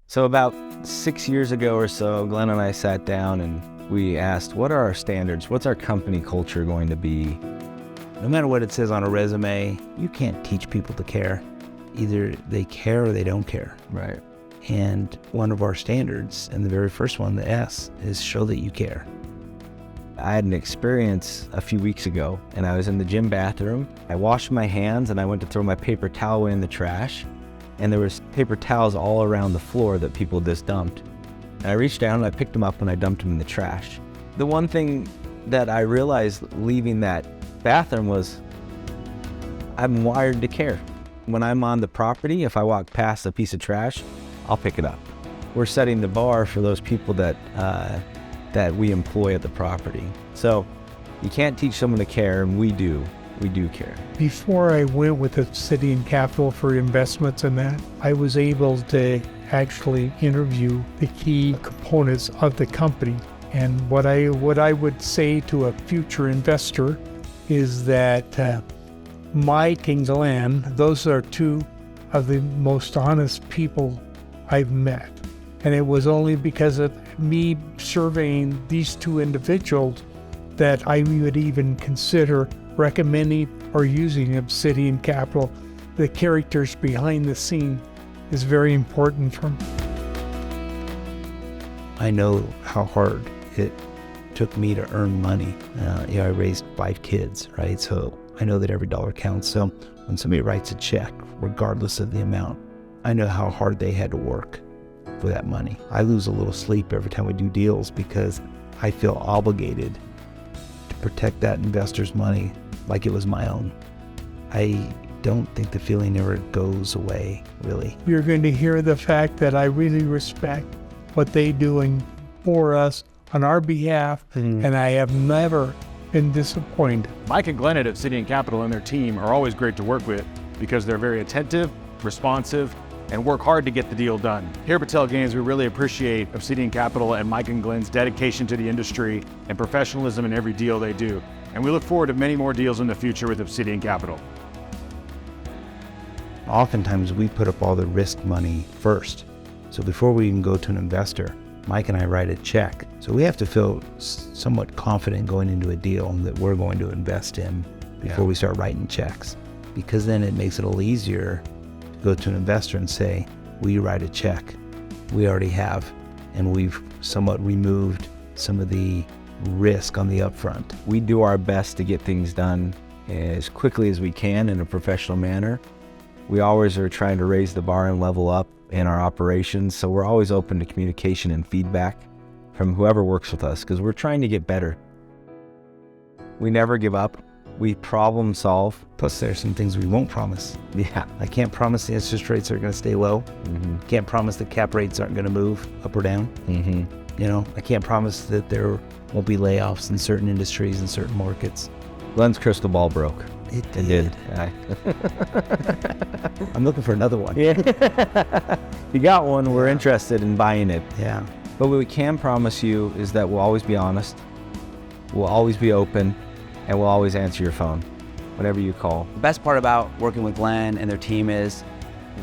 So about 6 years ago or so, Glenn and I sat down and we asked, what are our standards? What's our company culture going to be? No matter what it says on a resume, you can't teach people to care. Either they care or they don't care. Right. And one of our standards, and the very first one, the S, is show that you care. I had an experience a few weeks ago, and I was in the gym bathroom. I washed my hands and I went to throw my paper towel away in the trash, and there was paper towels all around the floor that people just dumped. And I reached down and I picked them up and I dumped them in the trash. The one thing that I realized leaving that bathroom was I'm wired to care. When I'm on the property, if I walk past a piece of trash, I'll pick it up. We're setting the bar for those people that we employ at the property. So you can't teach someone to care, and we do care. Before I went with Obsidian Capital for investments and that, I was able to actually interview the key components of the company. And what I would say to a future investor is that Mike and Glenn, those are two of the most honest people I've met. And it was only because of me surveying these two individuals that I would even consider recommending or using Obsidian Capital. The characters behind the scene is very important for me. I know how hard it took me to earn money. I raised 5 kids, right? So I know that every dollar counts. So when somebody writes a check, regardless of the amount, I know how hard they had to work for that money. I lose a little sleep every time we do deals because I feel obligated to protect that investor's money like it was my own. I don't think the feeling ever goes away, really. You're going to hear the fact that I really respect what they're doing for us on our behalf, and I have never been disappointed. Mike and Glenn at Obsidian Capital and their team are always great to work with because they're very attentive, responsive, and work hard to get the deal done. Here at Patel Games, we really appreciate Obsidian Capital and Mike and Glenn's dedication to the industry and professionalism in every deal they do. And we look forward to many more deals in the future with Obsidian Capital. Oftentimes we put up all the risk money first. So before we even go to an investor, Mike and I write a check. So we have to feel somewhat confident going into a deal that we're going to invest in before we start writing checks. Because then it makes it a little easier to go to an investor and say, will you write a check? We already have, and we've somewhat removed some of the risk on the upfront. We do our best to get things done as quickly as we can in a professional manner. We always are trying to raise the bar and level up in our operations, so we're always open to communication and feedback from whoever works with us because we're trying to get better. We never give up. We problem solve. Plus there's some things we won't promise. Yeah. I can't promise the interest rates are going to stay low. Can't promise the cap rates aren't going to move up or down. You know, I can't promise that there won't be layoffs in certain industries and certain markets. Glenn's crystal ball broke. It did. Yeah. I'm looking for another one. Yeah. You got one, we're interested in buying it. Yeah. But what we can promise you is that we'll always be honest, we'll always be open, and we'll always answer your phone whenever you call. The best part about working with Glenn and their team is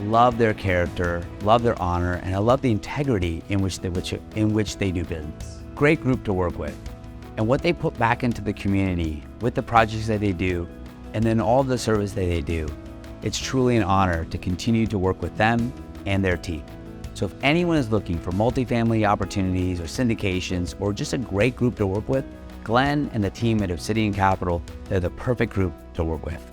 love their character, love their honor, and I love the integrity in which they do business. Great group to work with. And what they put back into the community with the projects that they do, and then all the service that they do, it's truly an honor to continue to work with them and their team. So if anyone is looking for multifamily opportunities or syndications or just a great group to work with, Glenn and the team at Obsidian Capital, they're the perfect group to work with.